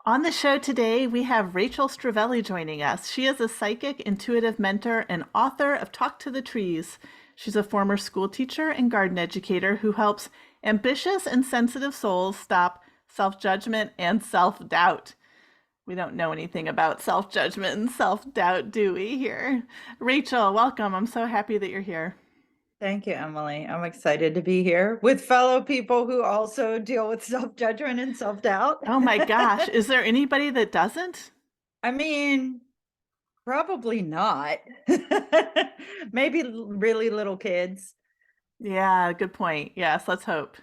On the show today, we have Rachel Strivelli joining us. She is a psychic, intuitive mentor, and author of Talk to the Trees. She's a former school teacher and garden educator who helps ambitious and sensitive souls stop self-judgment and self-doubt. We don't know anything about self-judgment and self-doubt, do we, here? Rachel, welcome. I'm so happy that you're here. Thank you, Emily. I'm excited to be here with fellow people who also deal with self-judgment and self-doubt. Oh my gosh, is there anybody that doesn't? I mean, probably not. Maybe really little kids. Yeah, good point. Yes, let's hope.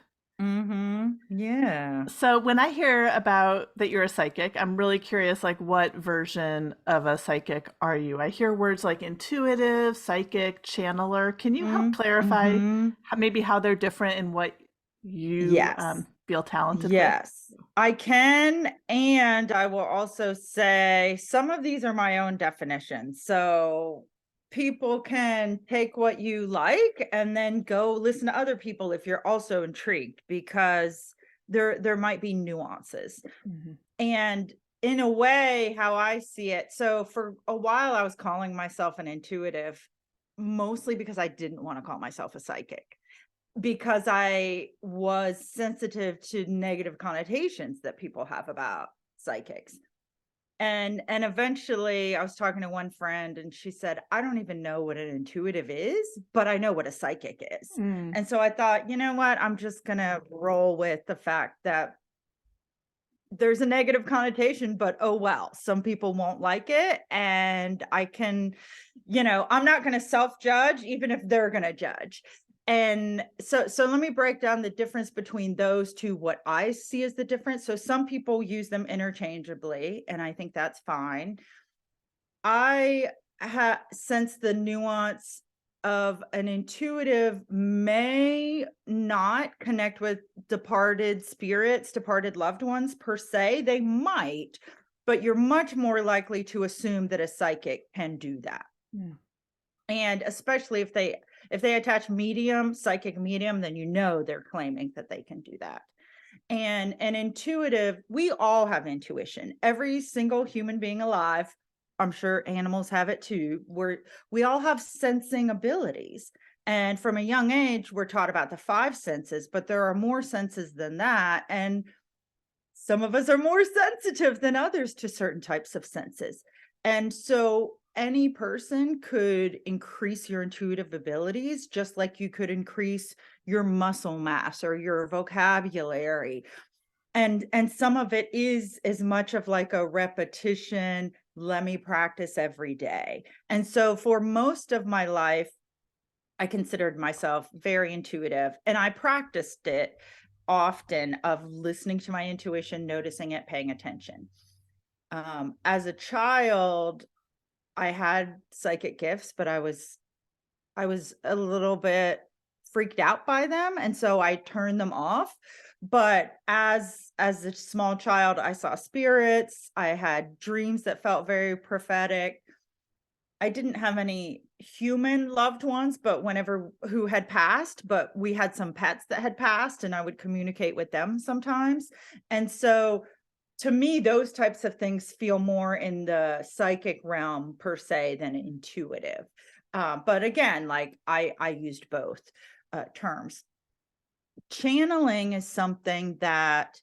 Yeah. So when I hear about that you're a psychic, I'm really curious, like what version of a psychic are you? I hear words like intuitive, psychic, channeler. Can you help clarify Mm-hmm. maybe how they're different and what you Yes. feel talented with? Yes, I can. And I will also say some of these are my own definitions. So people can take what you like and then go listen to other people if you're also intrigued, because there might be nuances. Mhm. And in a way, how I see it, so for a while I was calling myself an intuitive, mostly because I didn't want to call myself a psychic, because I was sensitive to negative connotations that people have about psychics. And eventually I was talking to one friend and she said, I don't even know what an intuitive is, but I know what a psychic is. Mm. And so I thought, you know what, I'm just gonna roll with the fact that there's a negative connotation, but oh well, some people won't like it. And I can, I'm not going to self-judge, even if they're going to judge. And so let me break down the difference between those two, what I see as the difference. So some people use them interchangeably, and I think that's fine. I sense the nuance of an intuitive may not connect with departed spirits, departed loved ones per se. They might, but you're much more likely to assume that a psychic can do that. Mm. And especially if they attach psychic medium, then they're claiming that they can do that. And an intuitive, we all have intuition. Every single human being alive, I'm sure animals have it too, we all have sensing abilities. And from a young age, we're taught about the five senses, but there are more senses than that. And some of us are more sensitive than others to certain types of senses. And so any person could increase your intuitive abilities, just like you could increase your muscle mass or your vocabulary. And some of it is as much of like a repetition, let me practice every day. And so for most of my life, I considered myself very intuitive, and I practiced it often, of listening to my intuition, noticing it, paying attention. As a child, I had psychic gifts, but I was a little bit freaked out by them, and so I turned them off. But as a small child, I saw spirits, I had dreams that felt very prophetic. I didn't have any human loved ones, but who had passed, but we had some pets that had passed, and I would communicate with them sometimes. And so to me, those types of things feel more in the psychic realm per se than intuitive. But again, like I used both terms. Channeling is something that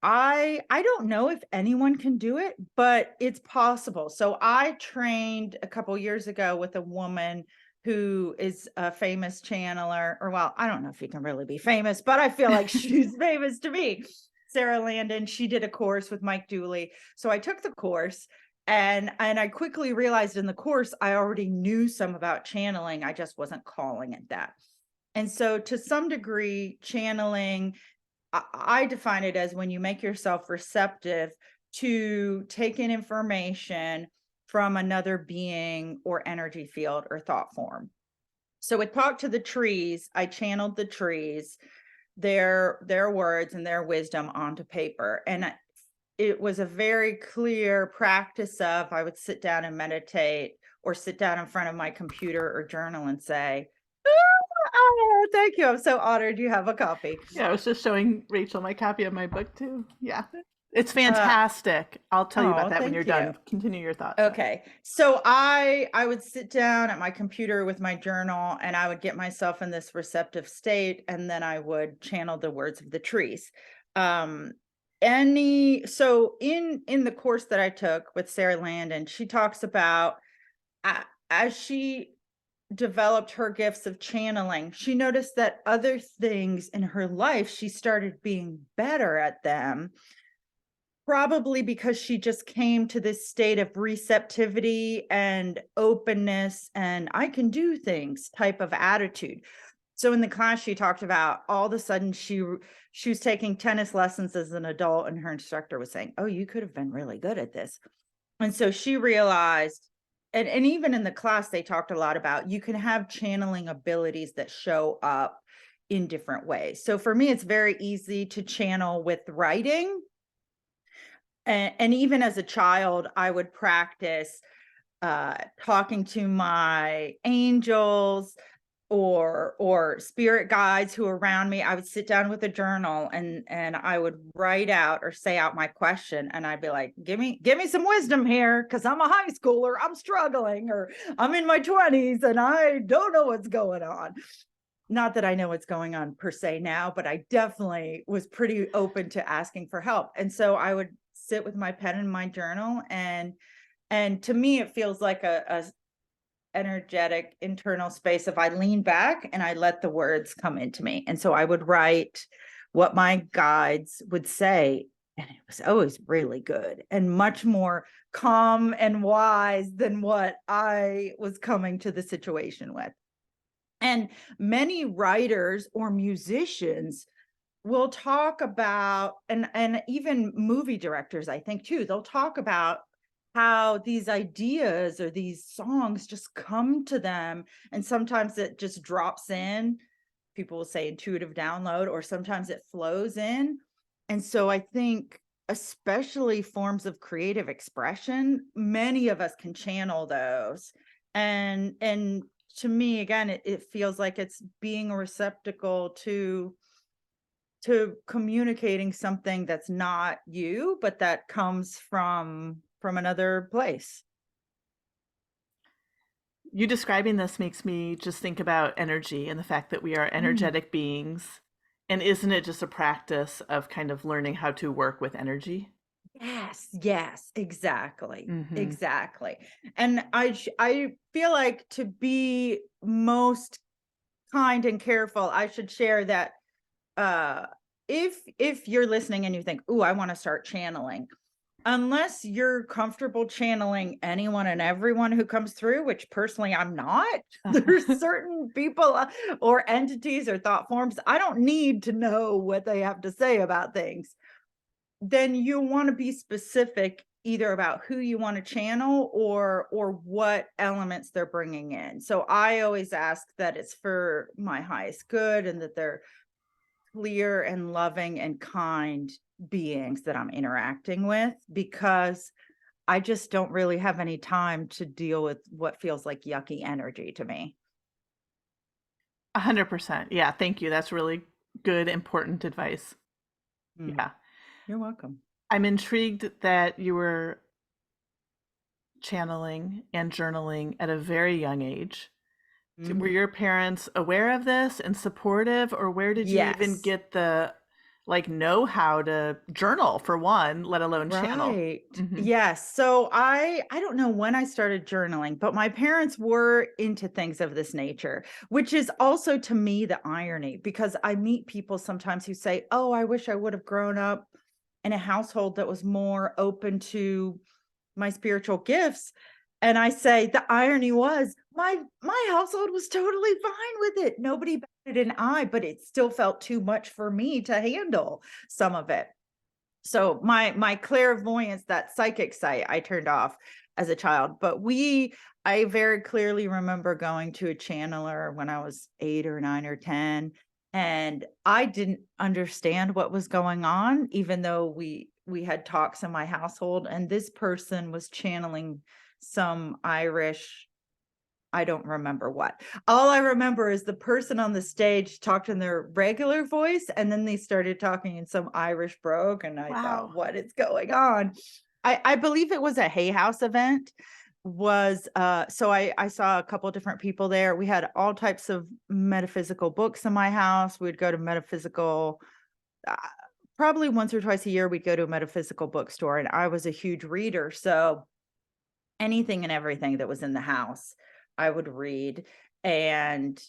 I don't know if anyone can do it, but it's possible. So I trained a couple years ago with a woman who is a famous channeler, or well, I don't know if you can really be famous, but I feel like she's famous to me. Sarah Landon, she did a course with Mike Dooley. So I took the course, and I quickly realized in the course I already knew some about channeling. I just wasn't calling it that. And so to some degree, channeling, I define it as when you make yourself receptive to take in information from another being or energy field or thought form. So with Talk to the Trees, I channeled the trees, their words and their wisdom onto paper. And it was a very clear practice of, I would sit down and meditate, or sit down in front of my computer or journal and say, oh, thank you. I'm so honored you have a copy. Yeah, I was just showing Rachel my copy of my book too. Yeah. It's Uh, fantastic. I'll tell you about oh, that when you're thank you. done. Continue your thought. Sorry. Okay. So I would sit down at my computer with my journal and I would get myself in this receptive state and then I would channel the words of the trees. Um in the course that I took with Sarah Landon, she talks about as she developed her gifts of channeling, she noticed that other things in her life, she started being better at them. Probably because she just came to this state of receptivity and openness and I can do things type of attitude. So in the class she talked about all of a sudden she was taking tennis lessons as an adult and her instructor was saying, "Oh, you could have been really good at this." And so she realized, and even in the class they talked a lot about you can have channeling abilities that show up in different ways. So for me it's very easy to channel with writing, and even as a child, I would practice talking to my angels or spirit guides who are around me. I would sit down with a journal and I would write out or say out my question, and I'd be like, give me some wisdom here, because I'm a high schooler, I'm struggling, or I'm in my 20s and I don't know what's going on. Not that I know what's going on per se now, but I definitely was pretty open to asking for help. And so I would sit with my pen and my journal, and to me it feels like a energetic internal space if I lean back and I let the words come into me. And so I would write what my guides would say, and it was always really good and much more calm and wise than what I was coming to the situation with. And many writers or musicians will talk about, and even movie directors, I think too, they'll talk about how these ideas or these songs just come to them. And sometimes it just drops in. People will say intuitive download, or sometimes it flows in. And so I think, especially forms of creative expression, many of us can channel those. And to me, again, it feels like it's being a receptacle to communicating something that's not you, but that comes from another place. You describing this makes me just think about energy and the fact that we are Mm. energetic beings. And isn't it just a practice of kind of learning how to work with energy? Yes, exactly. Hmm. Exactly. And I feel like to be most kind and careful, I should share that uh if you're listening and you think, "Ooh, I want to start channeling," unless you're comfortable channeling anyone and everyone who comes through, which personally I'm not. There's certain people or entities or thought forms I don't need to know what they have to say about things. Then you want to be specific either about who you want to channel or what elements they're bringing in. So I always ask that it's for my highest good and that they're clear and loving and kind beings that I'm interacting with, because I just don't really have any time to deal with what feels like yucky energy to me. 100%. Yeah, thank you. That's really good, important advice. Mm, Yeah. you're welcome. I'm intrigued that you were channeling and journaling at a very young age. Were Mhm. your parents aware of this and supportive, or where did you even Yes. get the know how to journal for one, let alone channel? Right. Hmm. Yes. So I don't know when I started journaling, but my parents were into things of this nature, which is also to me the irony, because I meet people sometimes who say, "Oh, I wish I would have grown up in a household that was more open to my spiritual gifts." And I say the irony was my household was totally fine with it. Nobody batted an eye, but it still felt too much for me to handle some of it. So my clairvoyance, that psychic sight, I turned off as a child. But I very clearly remember going to a channeler when I was 8 or 9 or 10, and I didn't understand what was going on, even though we had talks in my household, and this person was channeling some Irish I don't remember what. All I remember is the person on the stage talked in their regular voice, and then they started talking in some Irish brogue, and I thought, Wow. what is going on? I believe it was a Hay House event. So I saw a couple different people there. We had all types of metaphysical books in my house. We'd go to metaphysical, uh, probably once or twice a year, we'd go to a metaphysical bookstore, and I was a huge reader. So anything and everything that was in the house, I would read. And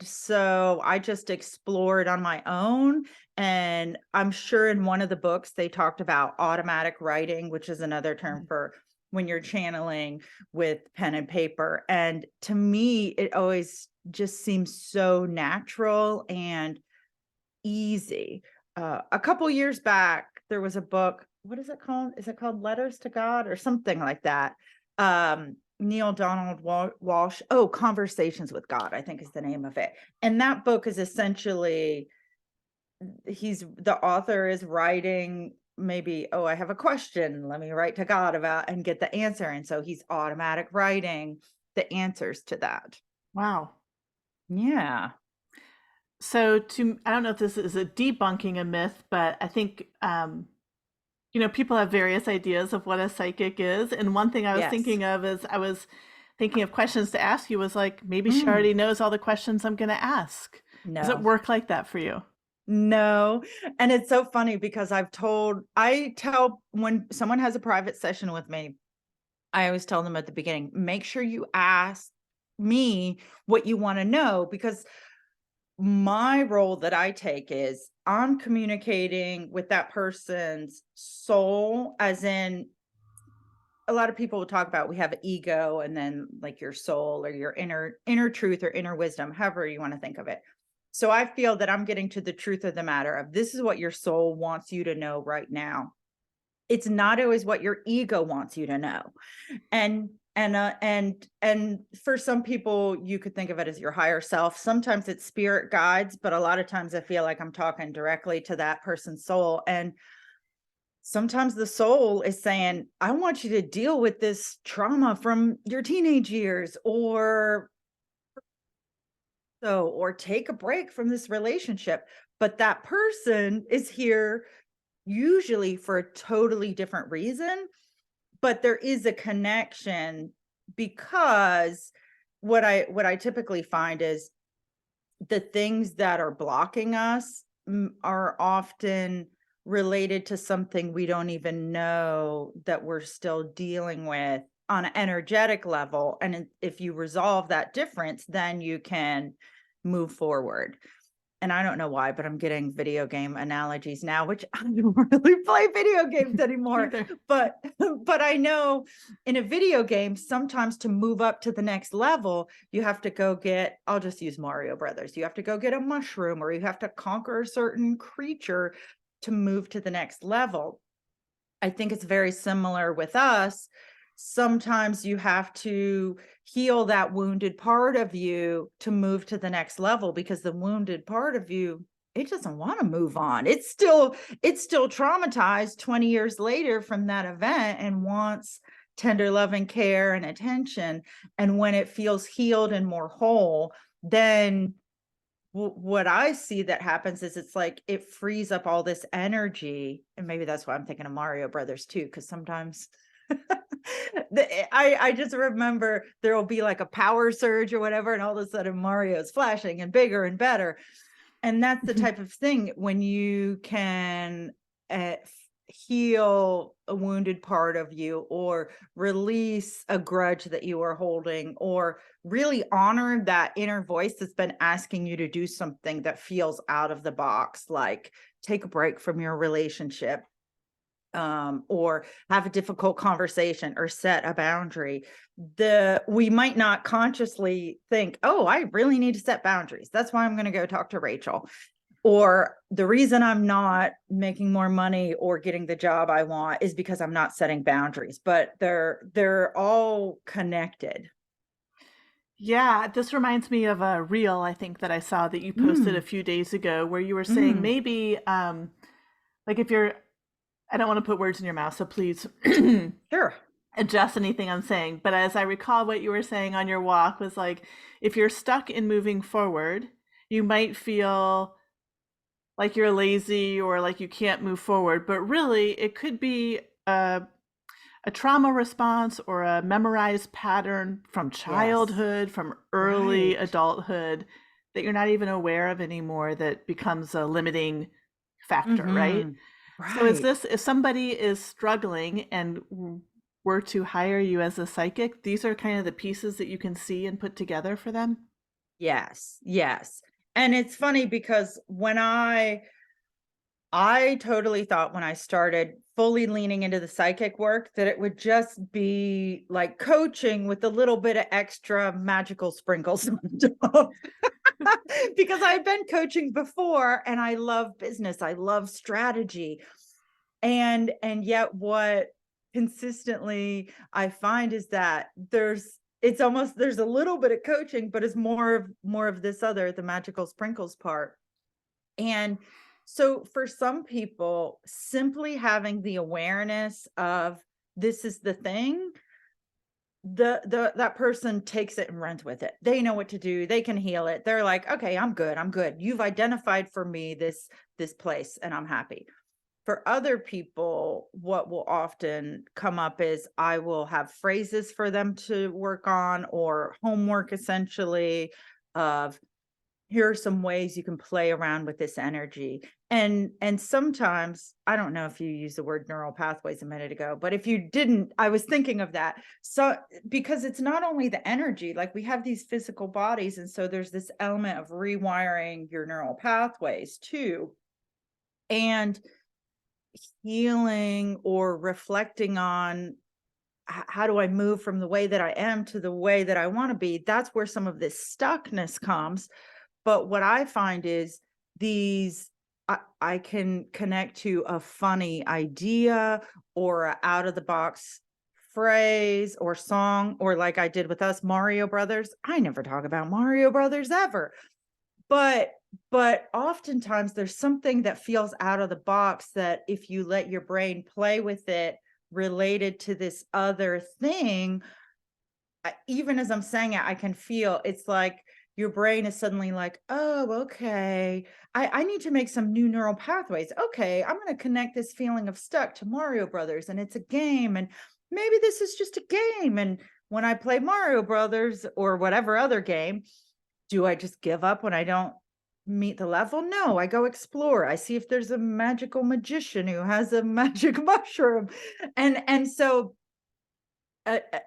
so I just explored on my own. And I'm sure in one of the books they talked about automatic writing, which is another term Mm. for when you're channeling with pen and paper. And to me, it always just seems so natural and easy. A couple years back, there was a book. What is it called? Is it called Letters to God or something like that? Neil Donald Walsh. Oh, Conversations with God, I think is the name of it. And that book is essentially, the author is writing maybe, oh, I have a question. Let me write to God about and get the answer. And so he's automatic writing the answers to that. Wow. Yeah. So I don't know if this is a debunking a myth, but I think people have various ideas of what a psychic is. And one thing I was Yes. thinking of is I was thinking of questions to ask you was like, maybe she Mm, already knows all the questions I'm going to ask. Does it no. work like that for you? No, and it's so funny because I tell when someone has a private session with me, I always tell them at the beginning, make sure you ask me what you want to know, because my role that I take is I'm communicating with that person's soul, as in a lot of people will talk about we have ego and then like your soul or your inner truth or inner wisdom, however you want to think of it. So I feel that I'm getting to the truth of the matter of this is what your soul wants you to know right now. It's not always what your ego wants you to know. And for some people you could think of it as your higher self. Sometimes it's spirit guides, but a lot of times I feel like I'm talking directly to that person's soul. And sometimes the soul is saying, I want you to deal with this trauma from your teenage years, or take a break from this relationship. But that person is here usually for a totally different reason. But there is a connection, because what I typically find is the things that are blocking us are often related to something we don't even know that we're still dealing with on an energetic level. And if you resolve that difference, then you can move forward. And I don't know why, but I'm getting video game analogies now, which I don't really play video games anymore. Either. But but I know in a video game, sometimes to move up to the next level, you have to go get, I'll just use Mario Brothers. You have to go get a mushroom, or you have to conquer a certain creature to move to the next level. I think it's very similar with us. Sometimes you have to heal that wounded part of you to move to the next level, because the wounded part of you, it doesn't want to move on. It's still traumatized 20 years later from that event and wants tender love and care and attention. And when it feels healed and more whole, then what I see that happens is it's like it frees up all this energy. And maybe that's why I'm thinking of Mario Brothers too, because sometimes I just remember there will be like a power surge or whatever, and all of a sudden Mario's flashing and bigger and better. And that's the type of thing when you can heal a wounded part of you, or release a grudge that you are holding, or really honor that inner voice that's been asking you to do something that feels out of the box, like take a break from your relationship, or have a difficult conversation, or set a boundary. We might not consciously think, oh, I really need to set boundaries, that's why I'm going to go talk to Rachel. Or the reason I'm not making more money or getting the job I want is because I'm not setting boundaries. But they're all connected. Yeah, this reminds me of a reel I think that I saw that you posted a Mm, few days ago where you were saying mm, maybe like if you're I don't want to put words in your mouth, so please sure. adjust anything I'm saying. But as I recall, what you were saying on your walk was like, if you're stuck in moving forward, you might feel like you're lazy or like you can't move forward. But really, it could be a trauma response or a memorized pattern from Yes. childhood, from early Right. adulthood that you're not even aware of anymore that becomes a limiting factor, right? Mm-hmm. So is Right. this, if somebody is struggling and were to hire you as a psychic, these are kind of the pieces that you can see and put together for them? Yes. Yes. And it's funny because I totally thought when I started fully leaning into the psychic work that it would just be like coaching with a little bit of extra magical sprinkles on top. Because I've been coaching before and I love business, I love strategy. And yet what consistently I find is that it's almost there's a little bit of coaching, but it's more of this other, the magical sprinkles part. And so for some people, simply having the awareness of this is the thing, the that person takes it and runs with it. They know what to do. They can heal it. They're like, "Okay, I'm good. I'm good. You've identified for me this place and I'm happy." For other people, what will often come up is I will have phrases for them to work on or homework essentially of here are some ways you can play around with this energy. And sometimes I don't know if you used the word neural pathways a minute ago, but if you didn't, I was thinking of that. So because it's not only the energy, like we have these physical bodies, and so there's this element of rewiring your neural pathways too. And healing or reflecting on how do I move from the way that I am to the way that I want to be, that's where some of this stuckness comes. But what I find is these I can connect to a funny idea or a out of the box phrase or song, or like I did with us, Mario Brothers. I never talk about Mario Brothers ever. But but oftentimes there's something that feels out of the box that if you let your brain play with it related to this other thing, even as I'm saying it, I can feel it's like your brain is suddenly like, oh, okay. I need to make some new neural pathways. Okay, I'm going to connect this feeling of stuck to Mario Brothers, and it's a game, and maybe this is just a game. And when I play Mario Brothers or whatever other game, do I just give up when I don't meet the level? No, I go explore. I see if there's a magical magician who has a magic mushroom. And so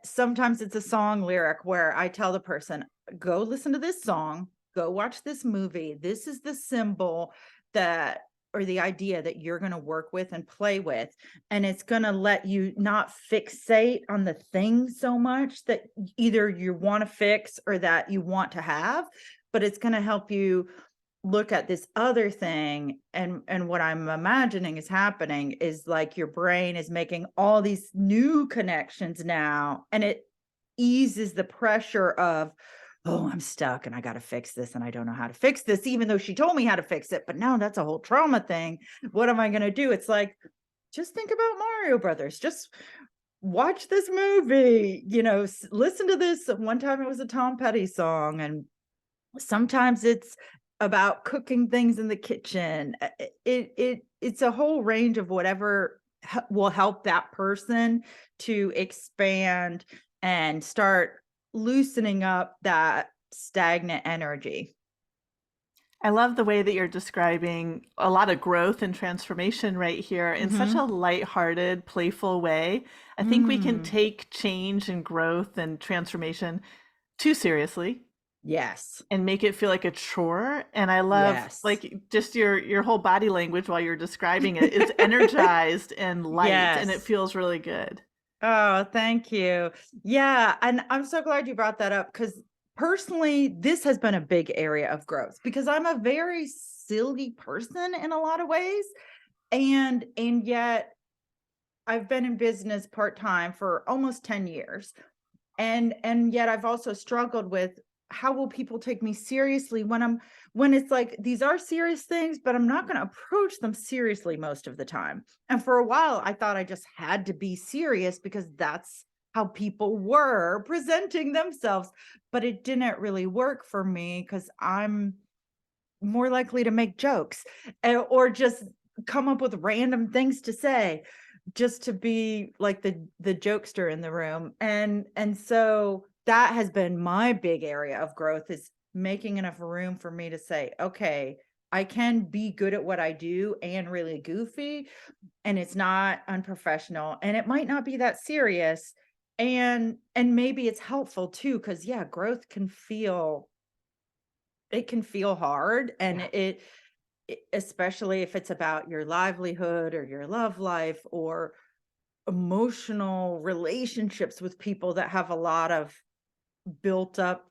sometimes it's a song lyric where I tell the person, go listen to this song, go watch this movie. This is the symbol that or the idea that you're going to work with and play with. And it's going to let you not fixate on the thing so much that either you want to fix or that you want to have, but it's going to help you look at this other thing. And what I'm imagining is happening is like your brain is making all these new connections now, and it eases the pressure of, oh, I'm stuck and I got to fix this and I don't know how to fix this, even though she told me how to fix it, but now that's a whole trauma thing. What am I going to do? It's like, just think about Mario Brothers, just watch this movie, listen to this. One time it was a Tom Petty song, and sometimes it's about cooking things in the kitchen. It's a whole range of whatever will help that person to expand and start loosening up that stagnant energy. I love the way that you're describing a lot of growth and transformation right here in such a Mhm. lighthearted, playful way. I think we can Mm. take change and growth and transformation too seriously Yes. and make it feel like a chore. And I love Yes. like just your whole body language while you're describing it. It's energized and light and it Yes. feels really good. Oh, thank you. Yeah, and I'm so glad you brought that up because personally, this has been a big area of growth because I'm a very silly person in a lot of ways. And yet I've been in business part-time for almost 10 years. And yet I've also struggled with how will people take me seriously when it's like these are serious things, but I'm not going to approach them seriously most of the time. And for a while I thought I just had to be serious because that's how people were presenting themselves, but it didn't really work for me because I'm more likely to make jokes or just come up with random things to say just to be like the jokester in the room. And so that has been my big area of growth, is making enough room for me to say, okay, I can be good at what I do and really goofy, and it's not unprofessional, and it might not be that serious, and maybe it's helpful too, because yeah, growth can feel, it can feel hard, and Yeah. especially if it's about your livelihood or your love life or emotional relationships with people that have a lot of built up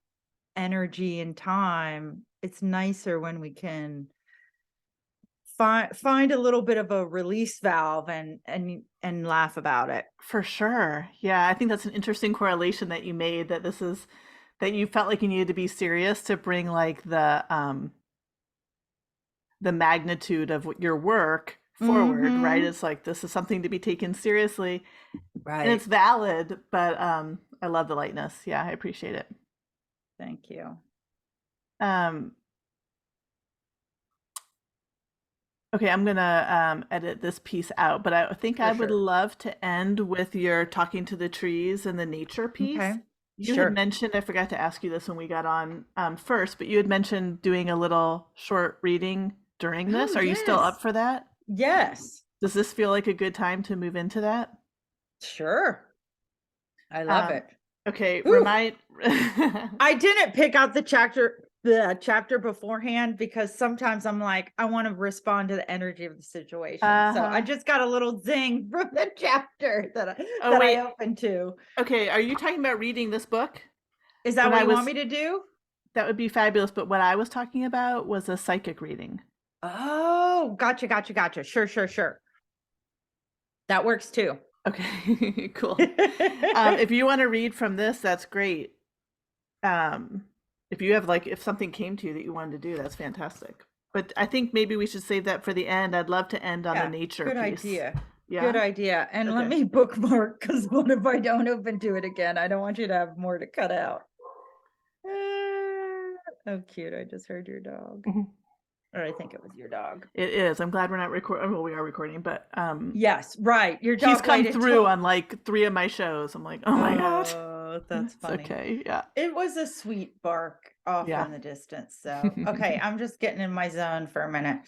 energy and time. It's nicer when we can find a little bit of a release valve and laugh about it. For sure. Yeah, I think that's an interesting correlation that you made, that this is that you felt like you needed to be serious to bring like the magnitude of your work forward, right? Mhm. It's like this is something to be taken seriously, and it's Right. valid, but I love the lightness. Yeah, I appreciate it. Thank you. Um okay, I'm gonna edit this piece out, but I think For I would sure. love to end with your talking to the trees and the nature piece. Okay. You had Sure. mentioned, I forgot to ask you this when we got on first, but you had mentioned doing a little short reading during Oh, this. Are you still up yes. for that? Yes. Does this feel like a good time to move into that? Sure. I love Um, it. okay, Whew. remind. I didn't pick out the chapter beforehand because sometimes I'm like, I want to respond to the energy of the situation. So I Uh-huh. just got a little zing from the chapter Oh, that I wait. opened to. Okay, are you talking about reading this book? Is that When what I you want was, me to do? that would be fabulous, but what I was talking about was a psychic reading. Oh, gotcha, gotcha, gotcha. Sure, sure, sure. That works too. Okay, cool. If you want to read from this, that's great. Um, if you have like, if something came to you that you wanted to do, that's fantastic. But I think maybe we should save that for the end. I'd love to end on the Yeah, nature good piece. idea. Good Yeah? idea. And let Okay. me bookmark, because what if I don't open to it again? I don't want you to have more to cut out. Oh, cute. I just heard your dog. Mhm. Or I think it was your dog. It is. I'm glad we're not recording. Well, we are recording, but Yes, right. Your he's dog come waited through till. on like 3 of my shows. I'm like, "Oh my god." Oh, that's It's funny. okay. Yeah. It was a sweet bark off Yeah. in the distance. So, okay, I'm just getting in my zone for a minute.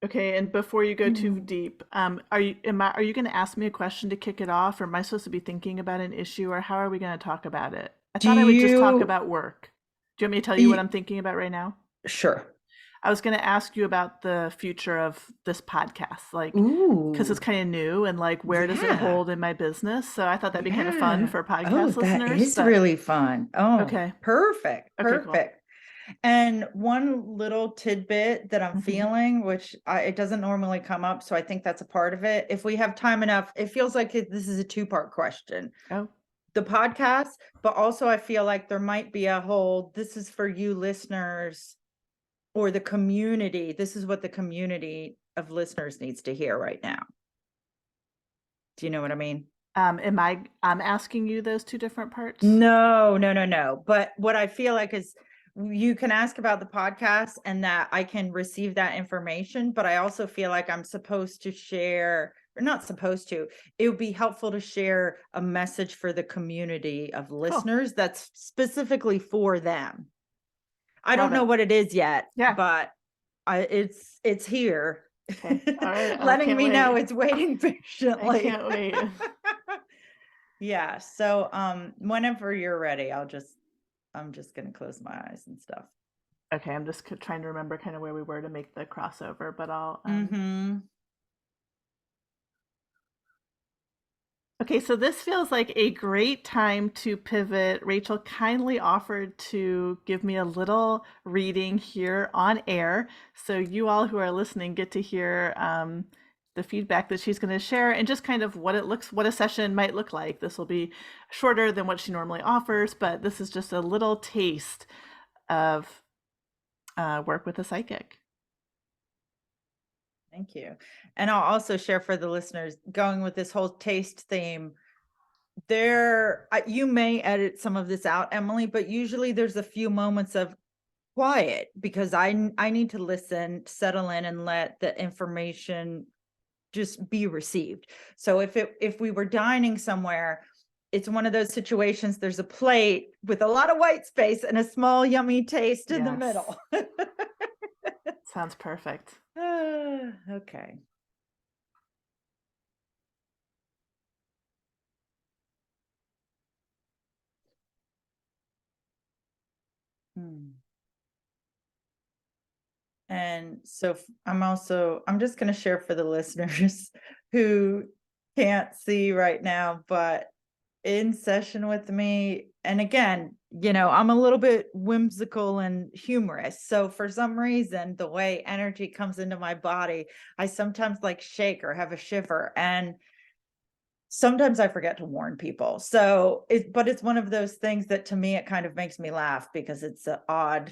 Okay, and before you go too Mm. deep, are you going to ask me a question to kick it off, or am I supposed to be thinking about an issue, or how are we going to talk about it? I Do thought I would just talk you? about work. Do you want me to tell you what y- I'm thinking about right now? Sure. I was going to ask you about the future of this podcast, like, because it's Ooh, kind of new and like, where does it yeah. hold in my business? So I thought that'd be kind of fun Yeah. for Oh, podcast that listeners, is but really fun. Oh, okay. perfect. Okay, cool. Perfect. And one little tidbit that I'm Hmm. feeling, which it doesn't normally come up, so I think that's a part of it. If we have time enough, it feels like this is a two-part question. Oh, The podcast, but also I feel like there might be a whole, this is for you listeners or the community. This is what the community of listeners needs to hear right now. Do you know what I mean? I'm asking you those two different parts? No, no, no, no. But what I feel like is you can ask about the podcast and that I can receive that information, but I also feel like I'm supposed to share, or not supposed to, it would be helpful to share a message for the community of Cool. listeners that's specifically for them. I Got don't know it. what it is yet, Yeah. but it's here. Okay. All right. I Letting can't me know wait. it's waiting I patiently. can't wait. Yeah, so whenever you're ready, I'm just gonna close my eyes and stuff. Okay, I'm just trying to remember kind of where we were to make the crossover, but I'll Mm-hmm. okay, so this feels like a great time to pivot. Rachel kindly offered to give me a little reading here on air. So you all who are listening get to hear the feedback that she's going to share and just kind of what a session might look like. This will be shorter than what she normally offers, but this is just a little taste of work with a psychic. Thank you. And I'll also share for the listeners, going with this whole taste theme, You may edit some of this out, Emily, but usually there's a few moments of quiet because I need to listen, settle in, and let the information just be received. So if we were dining somewhere, it's one of those situations, there's a plate with a lot of white space and a small yummy taste in the Yes. middle. Sounds perfect. Okay. Hmm. And so I'm just going to share for the listeners who can't see right now, but in session with me, and again, I'm a little bit whimsical and humorous. So for some reason, the way energy comes into my body, I sometimes like shake or have a shiver. And sometimes I forget to warn people. But it's one of those things that to me, it kind of makes me laugh because it's an odd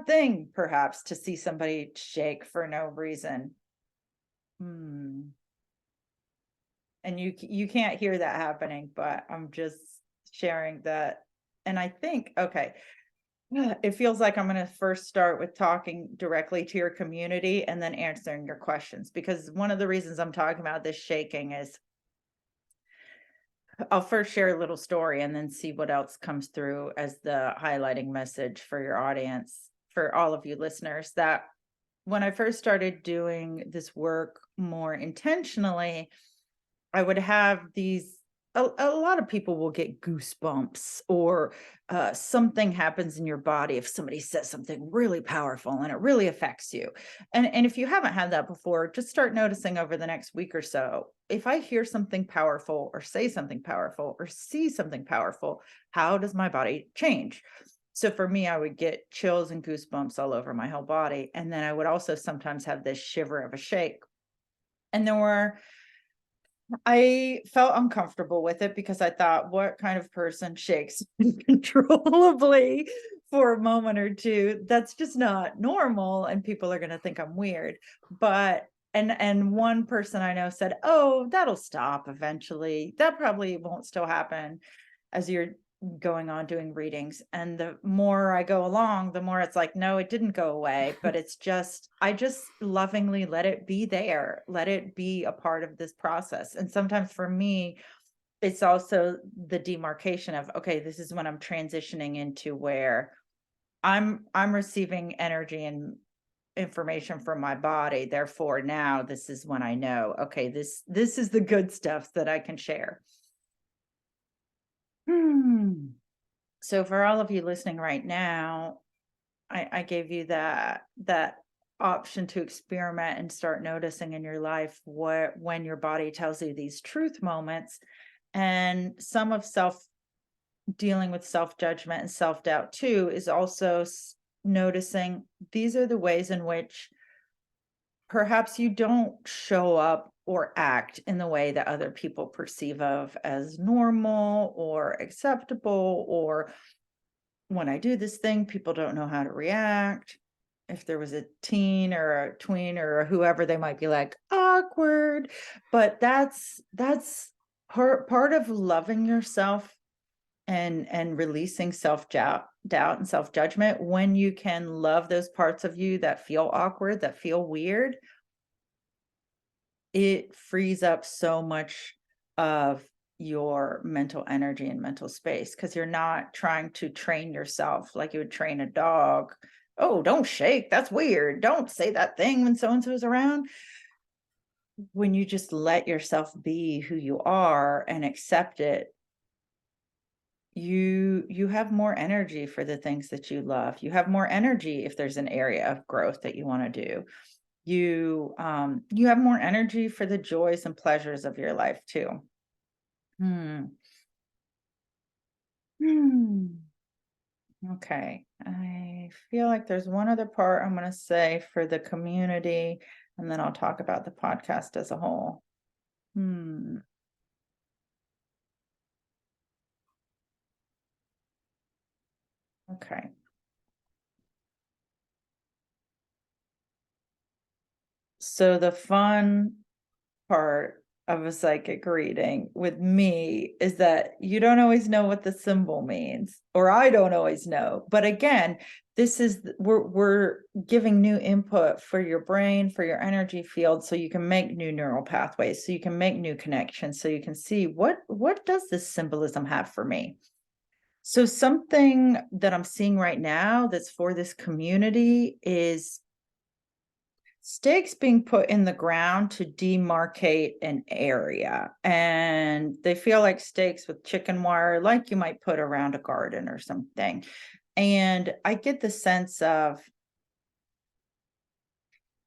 thing perhaps to see somebody shake for no reason. And you can't hear that happening, but I'm just sharing that. And I think, okay, it feels like I'm going to first start with talking directly to your community and then answering your questions, because one of the reasons I'm talking about this shaking is I'll first share a little story and then see what else comes through as the highlighting message for your audience, for all of you listeners. That when I first started doing this work more intentionally, I would have a lot of people will get goosebumps, or something happens in your body if somebody says something really powerful and it really affects you. And if you haven't had that before, just start noticing over the next week or so. If I hear something powerful or say something powerful or see something powerful, how does my body change? So for me, I would get chills and goosebumps all over my whole body. And then I would also sometimes have this shiver of a shake. And I felt uncomfortable with it because I thought, what kind of person shakes uncontrollably for a moment or two? That's just not normal, and people are going to think I'm weird. But and one person I know said, "Oh, that'll stop eventually. That probably won't still happen as you're going on doing readings." And the more I go along, the more it's like, no, it didn't go away, but I just lovingly let it be there, let it be a part of this process. And sometimes for me, it's also the demarcation of, okay, this is when I'm transitioning into where I'm receiving energy and information from my body. Therefore, now this is when I know, okay, this is the good stuff that I can share. So for all of you listening right now, I gave you that option to experiment and start noticing in your life when your body tells you these truth moments. And some of dealing with self-judgment and self-doubt too is also noticing these are the ways in which perhaps you don't show up or act in the way that other people perceive of as normal or acceptable, or when I do this thing, people don't know how to react. If there was a teen or a tween or whoever, they might be like, awkward. But that's part of loving yourself and releasing self doubt and self-judgment. When you can love those parts of you that feel awkward, that feel weird, it frees up so much of your mental energy and mental space, because you're not trying to train yourself like you would train a dog. Oh, don't shake. That's weird. Don't say that thing when so and so's around. When you just let yourself be who you are and accept it, you have more energy for the things that you love. You have more energy if there's an area of growth that you want to do. You have more energy for the joys and pleasures of your life too. Hmm. Hmm. Okay. I feel like there's one other part I'm going to say for the community, and then I'll talk about the podcast as a whole. Hmm. Okay. So the fun part of a psychic reading with me is that you don't always know what the symbol means, or I don't always know. But again, this is we're giving new input for your brain, for your energy field, so you can make new neural pathways, so you can make new connections, so you can see what does this symbolism have for me. So something that I'm seeing right now that's for this community is stakes being put in the ground to demarcate an area. And they feel like stakes with chicken wire, like you might put around a garden or something. And I get the sense of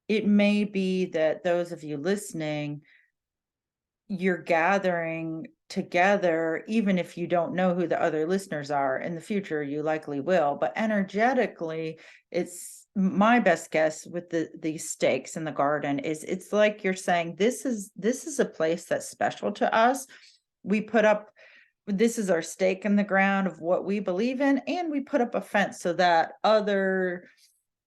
it may be that those of you listening, you're gathering together, even if you don't know who the other listeners are. In the future, you likely will, but energetically, it's my best guess with these stakes in the garden is it's like you're saying this is a place that's special to us. We put up, this is our stake in the ground of what we believe in, and we put up a fence so that other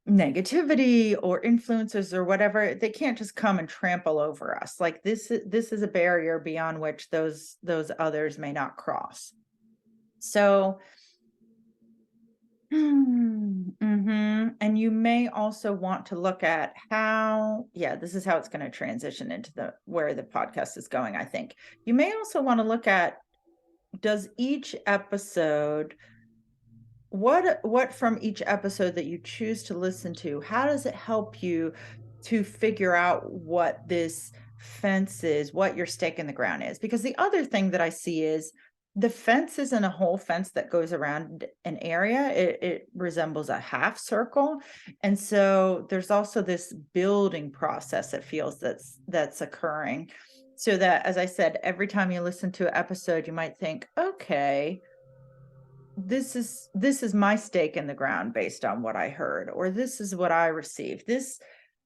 negativity or influences or whatever, they can't just come and trample over us. Like this is a barrier beyond which those others may not cross. So and you may also want to look at how, this is how it's going to transition into where the podcast is going. I think you may also want to look at, does each episode, what from each episode that you choose to listen to, how does it help you to figure out what this fence is, what your stake in the ground is? Because the other thing that I see is the fence isn't a whole fence that goes around an area. It resembles a half circle. And so there's also this building process, it feels, that's occurring. So that, as I said, every time you listen to an episode, you might think, okay, this is my stake in the ground based on what I heard, or this is what I received. This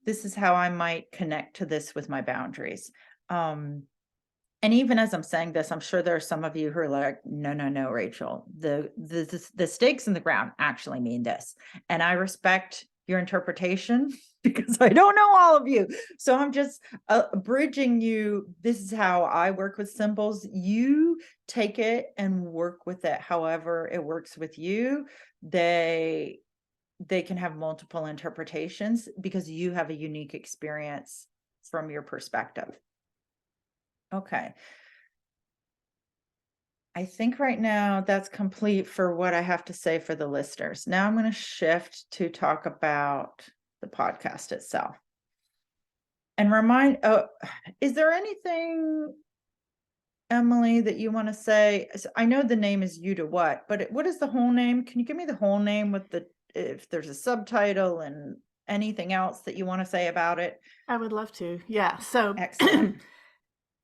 is how I might connect to this with my boundaries. And even as I'm saying this, I'm sure there are some of you who are like, no, Rachel, the stakes in the ground actually mean this. And I respect your interpretation because I don't know all of you. So I'm just bridging you. This is how I work with symbols. You take it and work with it however it works with you. They can have multiple interpretations because you have a unique experience from your perspective. Okay. I think right now that's complete for what I have to say for the listeners. Now I'm going to shift to talk about the podcast itself. And is there anything, Emily, that you want to say? I know the name is You to What, but what is the whole name? Can you give me the whole name with if there's a subtitle and anything else that you want to say about it? I would love to. Yeah. So Excellent.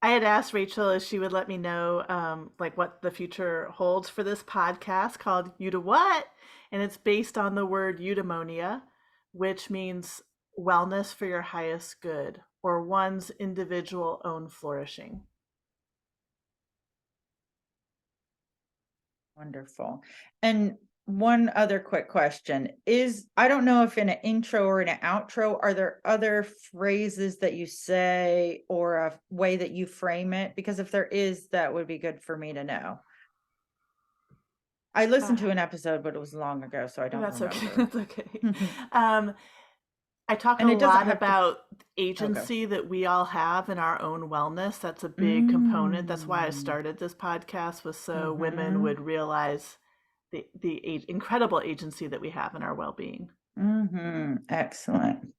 I had asked Rachel if she would let me know like what the future holds for this podcast called You to What? And it's based on the word eudaimonia, which means wellness for your highest good or one's individual own flourishing. Wonderful. And one other quick question is, I don't know if in an intro or in an outro, are there other phrases that you say or a way that you frame it? Because if there is, that would be good for me to know. I listened to an episode, but it was long ago, so I don't That's remember. okay. That's okay. I talk And a it doesn't lot have to- about agency that we all have in our own wellness. That's a big component. That's why I started this podcast, was so women would realize the incredible agency that we have in our well-being. Excellent.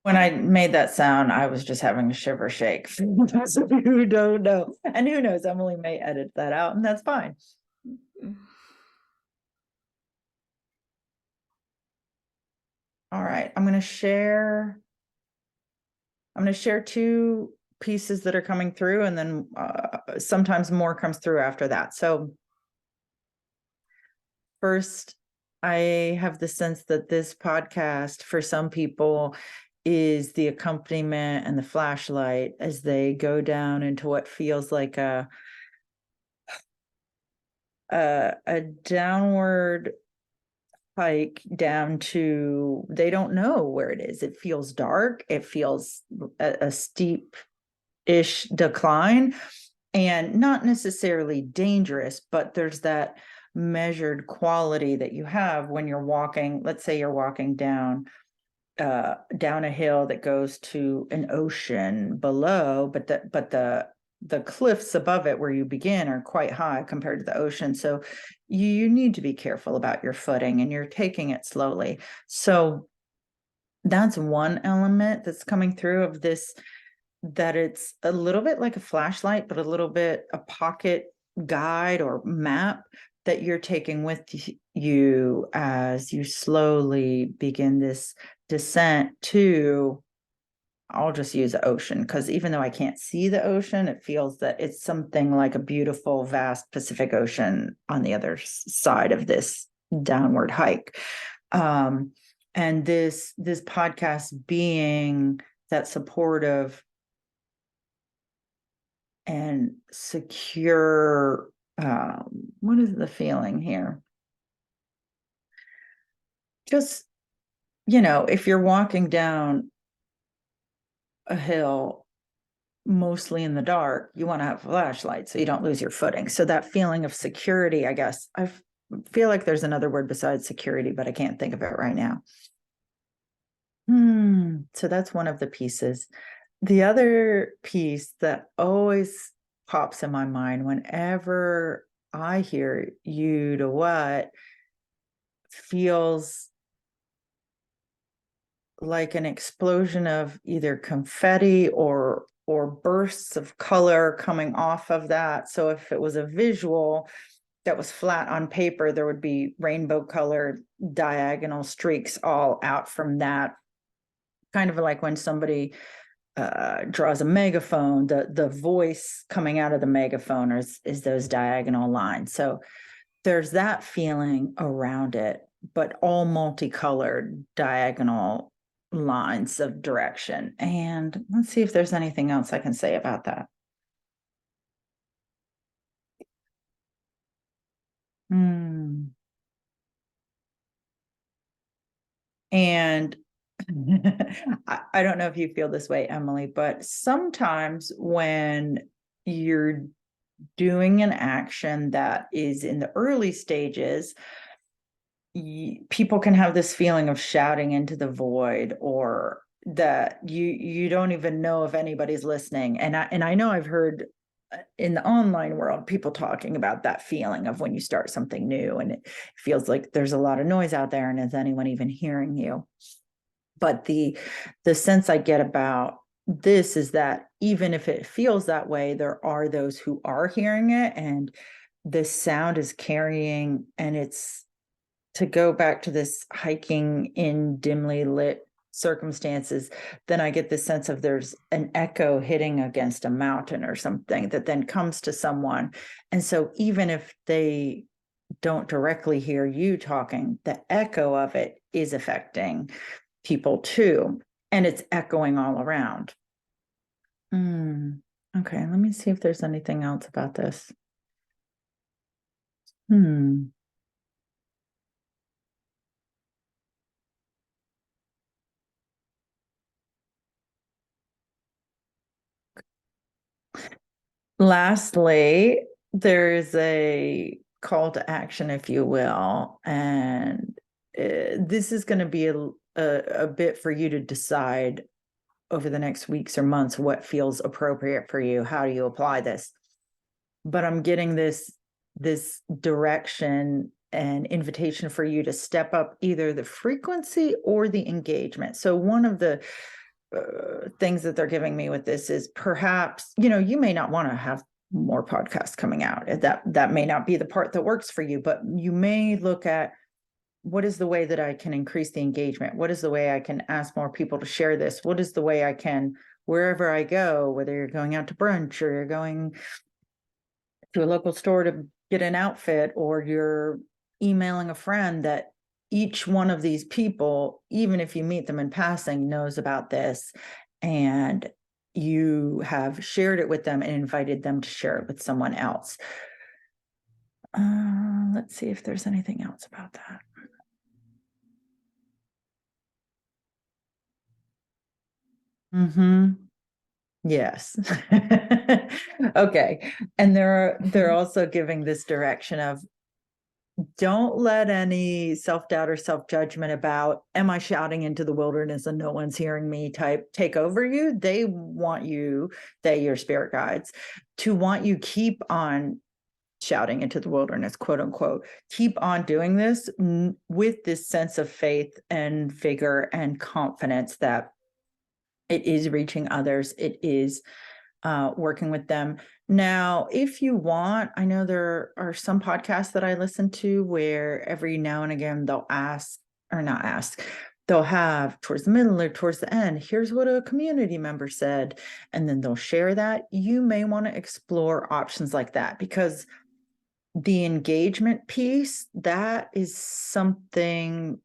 When I made that sound, I was just having a shiver shake. For those of you who don't know, and who knows, Emily may edit that out, and that's fine. All right, I'm going to share two pieces that are coming through, and then sometimes more comes through after that. So first, I have the sense that this podcast for some people is the accompaniment and the flashlight as they go down into what feels like a a downward hike down to, they don't know where it is. It feels dark. It feels a steep-ish decline, and not necessarily dangerous, but there's that measured quality that you have when you're walking. Let's say you're walking down a hill that goes to an ocean below, but the cliffs above it where you begin are quite high compared to the ocean. So you need to be careful about your footing, and you're taking it slowly. So that's one element that's coming through of this, that it's a little bit like a flashlight, but a little bit a pocket guide or map that you're taking with you as you slowly begin this descent to, I'll just use the ocean, because even though I can't see the ocean, it feels that it's something like a beautiful, vast Pacific Ocean on the other side of this downward hike. And this podcast being that supportive and secure, what is the feeling here? Just, if you're walking down a hill mostly in the dark, you want to have a flashlight so you don't lose your footing. So that feeling of security, I guess, I feel like there's another word besides security, but I can't think of it right now. So that's one of the pieces. The other piece that always pops in my mind whenever I hear you to what feels like an explosion of either confetti or bursts of color coming off of that. So if it was a visual that was flat on paper, there would be rainbow colored diagonal streaks all out from that. Kind of like when somebody draws a megaphone, the voice coming out of the megaphone is those diagonal lines. So there's that feeling around it, but all multicolored diagonal lines of direction. And let's see if there's anything else I can say about that. And I don't know if you feel this way, Emily, but sometimes when you're doing an action that is in the early stages, people can have this feeling of shouting into the void, or that you don't even know if anybody's listening. And I know I've heard in the online world people talking about that feeling of when you start something new and it feels like there's a lot of noise out there, and is anyone even hearing you? But the sense I get about this is that even if it feels that way, there are those who are hearing it, and the sound is carrying. And it's, to go back to this hiking in dimly lit circumstances, then I get this sense of there's an echo hitting against a mountain or something that then comes to someone. And so even if they don't directly hear you talking, the echo of it is affecting people too. And it's echoing all around. Okay, let me see if there's anything else about this. Lastly, there is a call to action, if you will, and this is going to be a bit for you to decide over the next weeks or months what feels appropriate for you. How do you apply this? But I'm getting this direction and invitation for you to step up either the frequency or the engagement. So one of the things that they're giving me with this is, perhaps, you may not want to have more podcasts coming out. That may not be the part that works for you, but you may look at, what is the way that I can increase the engagement? What is the way I can ask more people to share this? What is the way I can, wherever I go, whether you're going out to brunch or you're going to a local store to get an outfit, or you're emailing a friend, that each one of these people, even if you meet them in passing, knows about this, and you have shared it with them and invited them to share it with someone else. Let's see if there's anything else about that. Yes. Okay. And they're also giving this direction of, don't let any self-doubt or self-judgment about, am I shouting into the wilderness and no one's hearing me type take over you. They want you, your spirit guides, to want you keep on shouting into the wilderness, quote unquote, keep on doing this with this sense of faith and vigor and confidence that it is reaching others. It is working with them. Now, if you want, I know there are some podcasts that I listen to where every now and again they'll ask, or not ask, they'll have towards the middle or towards the end, here's what a community member said, and then they'll share that. You may want to explore options like that, because the engagement piece, that is something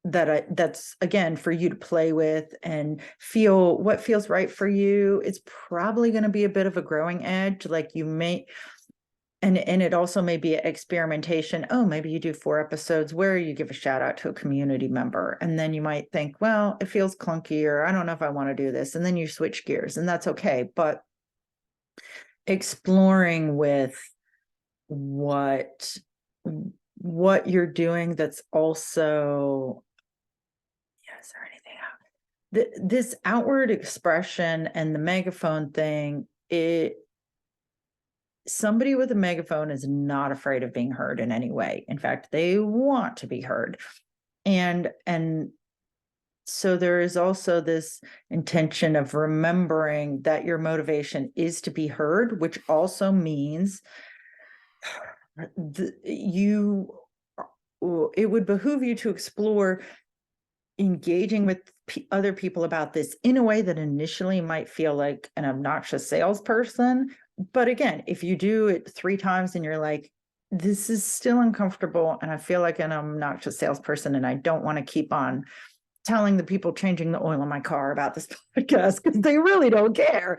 that's again for you to play with and feel what feels right for you. It's probably going to be a bit of a growing edge. Like you may, and it also may be an experimentation. Oh, maybe you do 4 episodes where you give a shout out to a community member, and then you might think, well, it feels clunky, or I don't know if I want to do this, and then you switch gears, and that's okay. But exploring with what you're doing, that's also, is there anything out? This outward expression and the megaphone thing, somebody with a megaphone is not afraid of being heard in any way. In fact, they want to be heard. And so there is also this intention of remembering that your motivation is to be heard, which also means it would behoove you to explore engaging with other people about this in a way that initially might feel like an obnoxious salesperson. But again, if you do it 3 times and you're like, this is still uncomfortable and I feel like an obnoxious salesperson and I don't want to keep on telling the people changing the oil in my car about this podcast because they really don't care.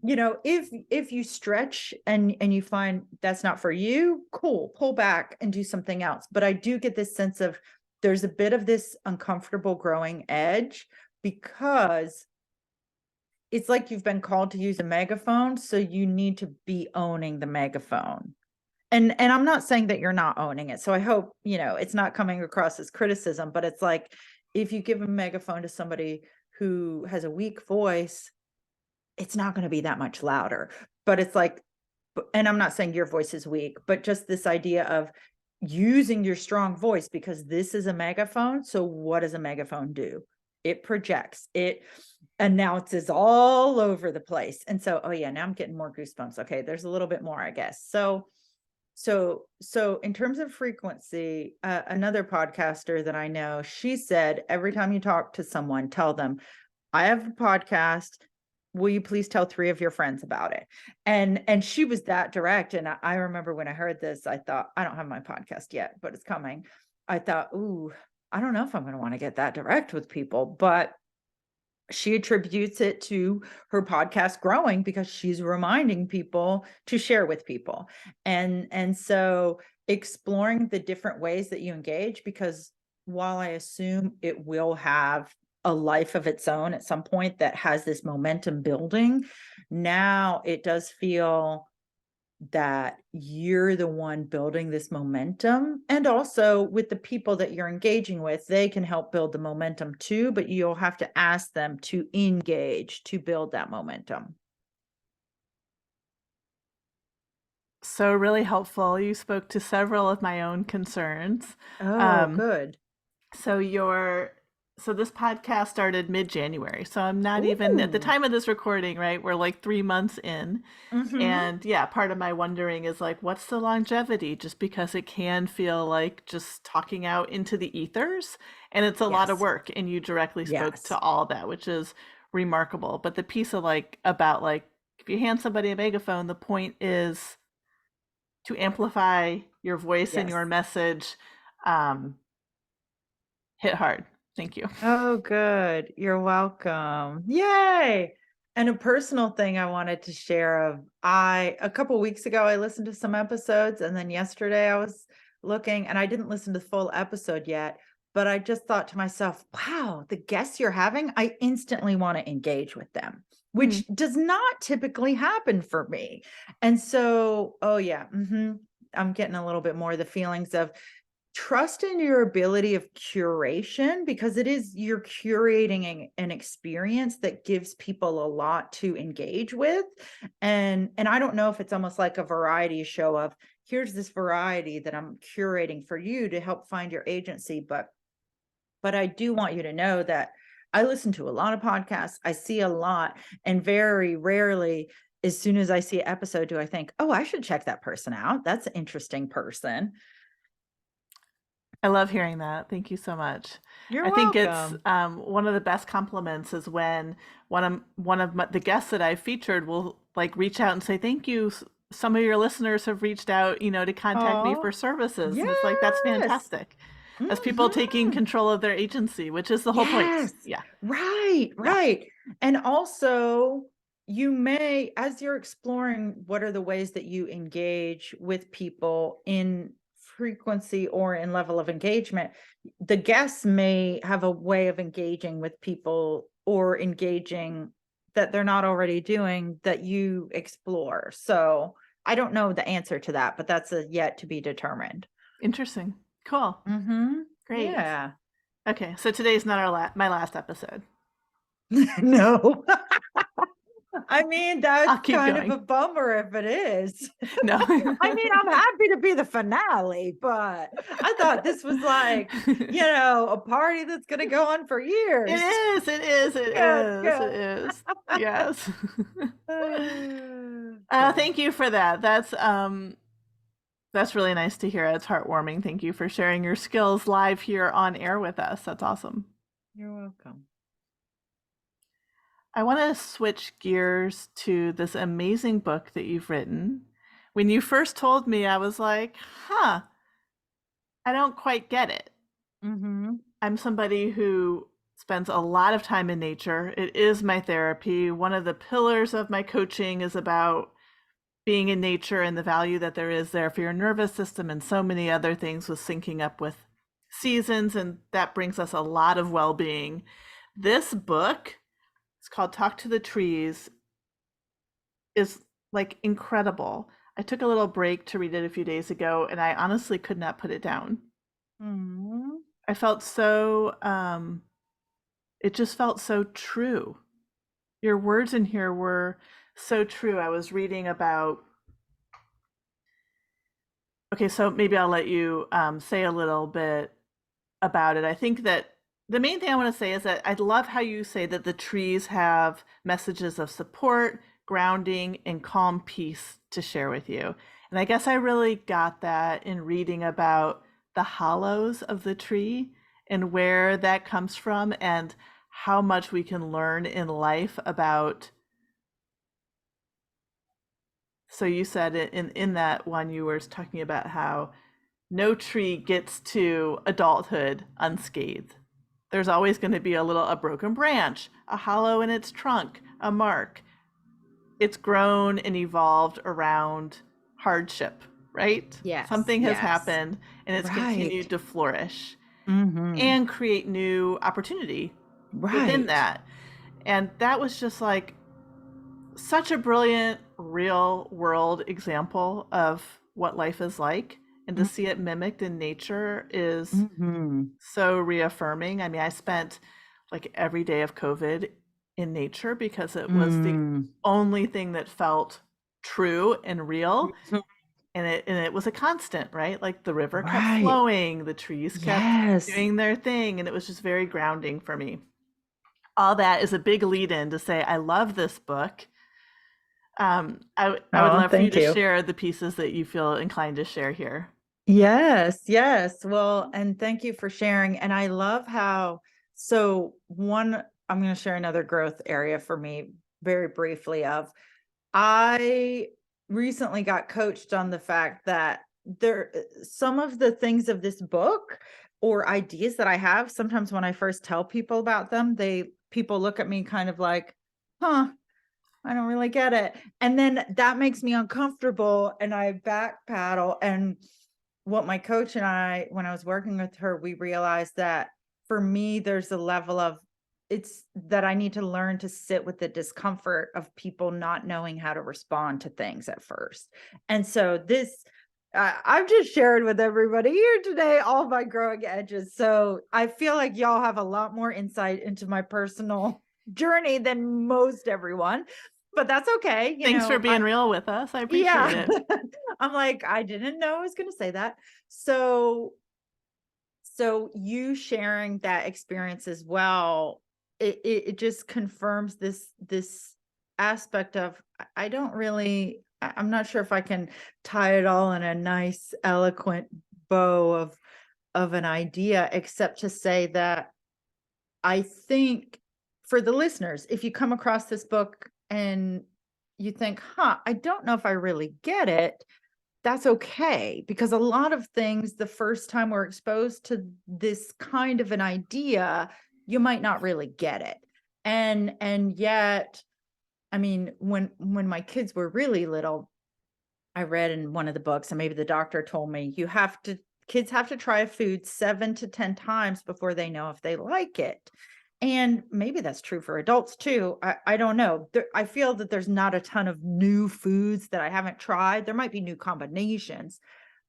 If you stretch and you find that's not for you, cool, pull back and do something else. But I do get this sense of there's a bit of this uncomfortable growing edge, because it's like you've been called to use a megaphone, so you need to be owning the megaphone. And I'm not saying that you're not owning it. So I hope, it's not coming across as criticism, but it's like, if you give a megaphone to somebody who has a weak voice, it's not going to be that much louder. But it's like, and I'm not saying your voice is weak, but just this idea of using your strong voice, because this is a megaphone. So what does a megaphone do? It projects, it announces all over the place. And so, oh yeah, now I'm getting more goosebumps. Okay, there's a little bit more, I guess. So in terms of frequency, another podcaster that I know, she said, every time you talk to someone, tell them, I have a podcast. Will you please tell 3 of your friends about it? And she was that direct. And I remember when I heard this, I thought, I don't have my podcast yet, but it's coming. I thought, ooh, I don't know if I'm going to want to get that direct with people, but she attributes it to her podcast growing because she's reminding people to share with people. And so exploring the different ways that you engage, because while I assume it will have a life of its own at some point that has this momentum building, now it does feel that you're the one building this momentum. And also with the people that you're engaging with, they can help build the momentum too, but you'll have to ask them to engage to build that momentum. So really helpful. You spoke to several of my own concerns. Oh, Um, good. so this podcast started mid-January. So I'm not even at the Ooh. time of this recording, right? We're like 3 months in. Mm-hmm. And yeah, part of my wondering is like, what's the longevity? Just because it can feel like just talking out into the ethers, and it's a lot of Yes. work. And you directly spoke Yes. to all that, which is remarkable. But the piece of like about like if you hand somebody a megaphone, the point is to amplify your voice and Yes. your message. Um, hit hard. Thank you. Oh, good. You're welcome. Yay. And a personal thing I wanted to share of a couple weeks ago, I listened to some episodes, and then yesterday I was looking and I didn't listen to the full episode yet, but I just thought to myself, wow, the guests you're having, I instantly want to engage with them, Hmm. which does not typically happen for me. And so, oh yeah, I'm getting a little bit more the feelings of trust in your ability of curation, because it is you're curating an experience that gives people a lot to engage with. And I don't know if it's almost like a variety show of, here's this variety that I'm curating for you to help find your agency, but I do want you to know that I listen to a lot of podcasts, I see a lot, and very rarely, as soon as I see an episode, do I think, oh, I should check that person out, that's an interesting person. I love hearing that. Thank you so much. You're I think it's welcome. one of the best compliments is when the guests that I've featured will like reach out and say thank you. Some of your listeners have reached out, to contact me Oh, for services, and it's like that's yes. fantastic. As people taking Mhm. control of their agency, which is the whole point. Yes. Yeah, Right, yeah. right. And also, you may, as you're exploring what are the ways that you engage with people in frequency or in level of engagement, the guests may have a way of engaging with people or engaging that they're not already doing that you explore. So I don't know the answer to that, but that's a yet to be determined. Interesting. Cool. Great. Yeah. Okay, so today's not my last episode. No. I mean, that's I'll keep kind of a going. bummer if it is. No. I mean, I'm happy to be the finale, but I thought this was like, a party that's gonna go on for It years. is, it is, it Good, is, it good. is. Yes. Good. Thank you for that. That's really nice to hear. It's heartwarming. Thank you for sharing your skills live here on air with us. That's awesome. You're welcome. I want to switch gears to this amazing book that you've written. When you first told me, I was like, huh, I don't quite get it. Mhm. I'm somebody who spends a lot of time in nature. It is my therapy. One of the pillars of my coaching is about being in nature and the value that there is there for your nervous system and so many other things with syncing up with seasons. And that brings us a lot of well being. This book, it's called Talk to the Trees, is like incredible. I took a little break to read it a few days ago and I honestly could not put it down. Mhm. I felt so, it just felt so true. Your words in here were so true. I was reading about, okay, so maybe I'll let you say a little bit about it. I think that the main thing I want to say is that I love how you say that the trees have messages of support, grounding, and calm peace to share with you. And I guess I really got that in reading about the hollows of the tree and where that comes from and how much we can learn in life about. So you said in that one you were talking about how no tree gets to adulthood unscathed. There's always going to be a broken branch, a hollow in its trunk, a mark. It's grown and evolved around hardship, right? Yes, Something has yes. happened and it's Right. continued to flourish Mhm. and create new opportunity within Right. that. And that was just like such a brilliant real world example of what life is like, and to Mm. see it mimicked in nature is Mhm. so reaffirming. I mean, I spent like every day of COVID in nature because it was the Mm. only thing that felt true and real, Mhm. and it was a constant, right? Like the river kept Right. flowing, the trees kept Yes. doing their thing, and it was just very grounding for me. All that is a big lead in to say I love this book. I would Oh, love for you thank to you. share the pieces that you feel inclined to share here. Yes, yes. Well, and thank you for sharing. And I love how, so one, I'm going to share another growth area for me very briefly of, I recently got coached on the fact that some of the things of this book or ideas that I have, sometimes when I first tell people about them, people look at me kind of like, huh. I don't really get it. And then that makes me uncomfortable and I back paddle. And what my coach and I, when I was working with her, we realized that for me, there's a level of it's that I need to learn to sit with the discomfort of people not knowing how to respond to things at first. And so this, I've just shared with everybody here today all my growing edges. So I feel like y'all have a lot more insight into my personal journey than most everyone, but that's okay. Thanks for being real with us. I appreciate Yeah. it. I'm like, I didn't know I was going to say that. So, so you sharing that experience as well, it just confirms this aspect of I don't really, I'm not sure if I can tie it all in a nice, eloquent bow of an idea, except to say that I think for the listeners, if you come across this book and you think, I don't know if I really get it, that's okay. Because a lot of things, the first time we're exposed to this kind of an idea, you might not really get it. And yet, I mean, when my kids were really little, I read in one of the books, and maybe the doctor told me, kids have to try a food 7 to 10 times before they know if they like it. And maybe that's true for adults too. I don't know. I feel that there's not a ton of new foods that I haven't tried. There might be new combinations,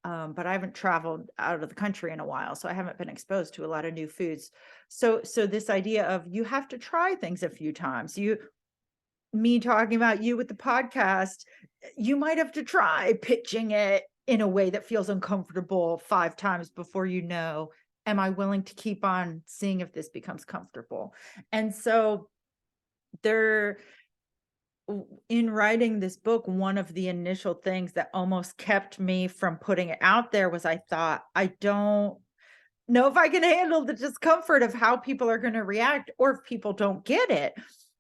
but I haven't traveled out of the country in a while, so I haven't been exposed to a lot of new foods. So this idea of you have to try things a few times. Me talking about you with the podcast, you might have to try pitching it in a way that feels uncomfortable 5 times before you know, am I willing to keep on seeing if this becomes comfortable? And so there, in writing this book, one of the initial things that almost kept me from putting it out there was I thought, I don't know if I can handle the discomfort of how people are going to react or if people don't get it.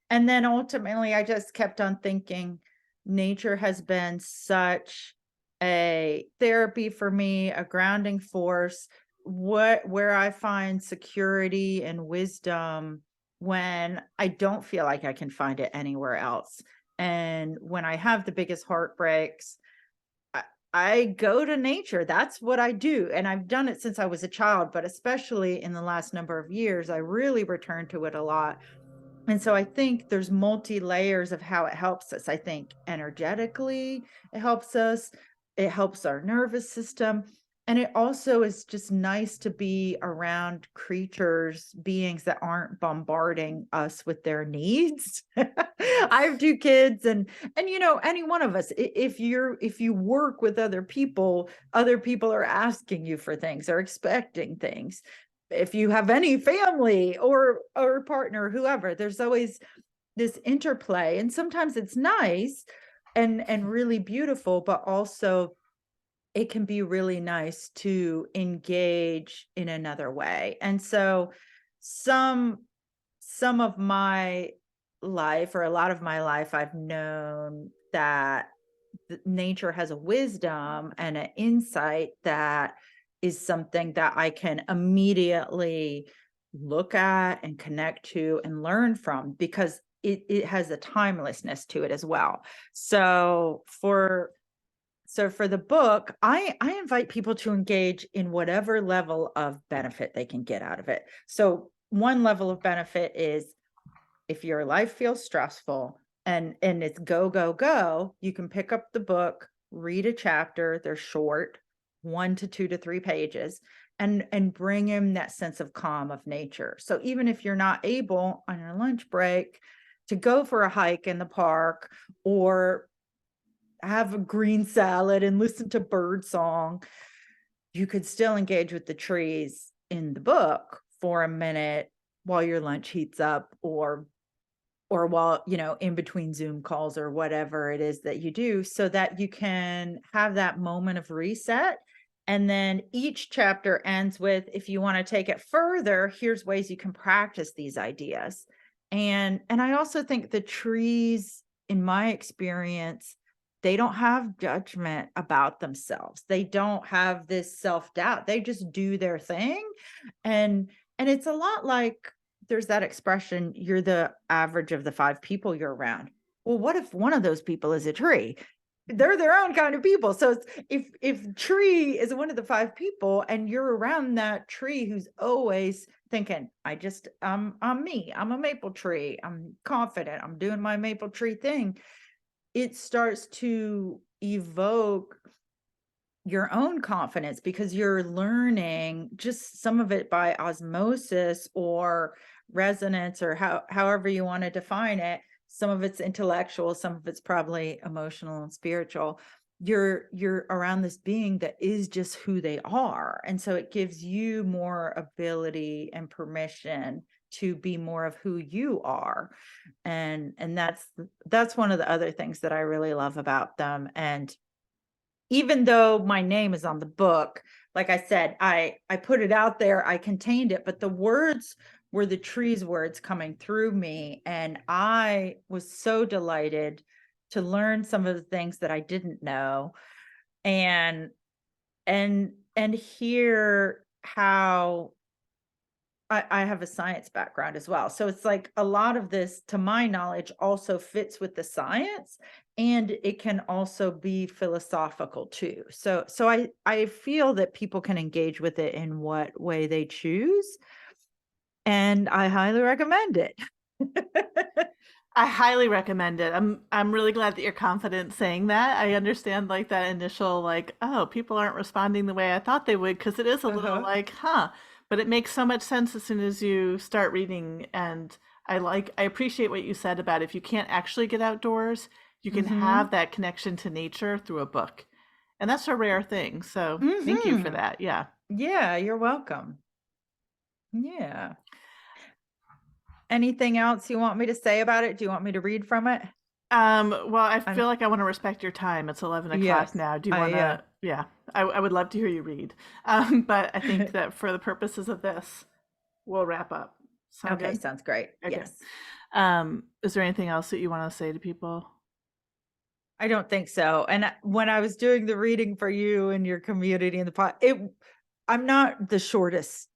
And then ultimately, I just kept on thinking, nature has been such a therapy for me, a grounding force, where I find security and wisdom when I don't feel like I can find it anywhere else. And when I have the biggest heartbreaks, I go to nature. That's what I do. And I've done it since I was a child, but especially in the last number of years, I really return to it a lot. And so I think there's multi layers of how it helps us. I think energetically, it helps us, it helps our nervous system. And it also is just nice to be around creatures, beings that aren't bombarding us with their needs. I have 2 kids and any one of us, if you work with other people are asking you for things, are expecting things. If you have any family or partner, whoever, there's always this interplay. And sometimes it's nice and really beautiful, but also it can be really nice to engage in another way. And so some of my life, or a lot of my life, I've known that nature has a wisdom and an insight that is something that I can immediately look at and connect to and learn from, because it has a timelessness to it as well. So for the book, I invite people to engage in whatever level of benefit they can get out of it. So one level of benefit is if your life feels stressful and it's go, go, go, you can pick up the book, read a chapter. They're short, 1 to 2 to 3 pages, and bring in that sense of calm of nature. So even if you're not able on your lunch break to go for a hike in the park or have a green salad and listen to bird song, you could still engage with the trees in the book for a minute while your lunch heats up, or while, in between Zoom calls or whatever it is that you do, so that you can have that moment of reset. And then each chapter ends with, if you want to take it further, here's ways you can practice these ideas. And I also think the trees, in my experience, they don't have judgment about themselves. They don't have this self-doubt. They just do their thing. And it's a lot like, there's that expression, you're the average of the 5 people you're around. well, what if one of those people is a tree? They're their own kind of people. So it's, if tree is one of the 5 people and you're around that tree who's always thinking, I'm me, I'm a maple tree, I'm confident, I'm doing my maple tree thing, it starts to evoke your own confidence because you're learning just some of it by osmosis or resonance, or however you want to define it. Some of it's intellectual, some of it's probably emotional and spiritual. You're around this being that is just who they are, and so it gives you more ability and permission to be more of who you are. And that's one of the other things that I really love about them. And even though my name is on the book, like I said, I put it out there, I contained it, but the words were the tree's words coming through me. And I was so delighted to learn some of the things that I didn't know, and and hear how I have a science background as well. So it's like a lot of this, to my knowledge, also fits with the science, and it can also be philosophical too. So I feel that people can engage with it in what way they choose, and I highly recommend it. I highly recommend it. I'm really glad that you're confident saying that. I understand like that initial like, oh, people aren't responding the way I thought they would, because it is a little Uh-huh. like, huh. But it makes so much sense as soon as you start reading. And I appreciate what you said about if you can't actually get outdoors, you can Mhm. have that connection to nature through a book. And that's a rare thing. So thank you for Mhm. that. Yeah. Yeah, you're welcome. Yeah. Anything else you want me to say about it? Do you want me to read from it? Well, I I feel like I want to respect your time. It's 11 o'clock Yes. now. Do you want I to? Yeah, I would love to hear you read. But I think that for the purposes of this, we'll wrap up. Sound Okay, good? sounds great. Okay. Yes. Is there anything else that you want to say to people? I don't think so. And when I was doing the reading for you and your community in the pot, I'm not the shortest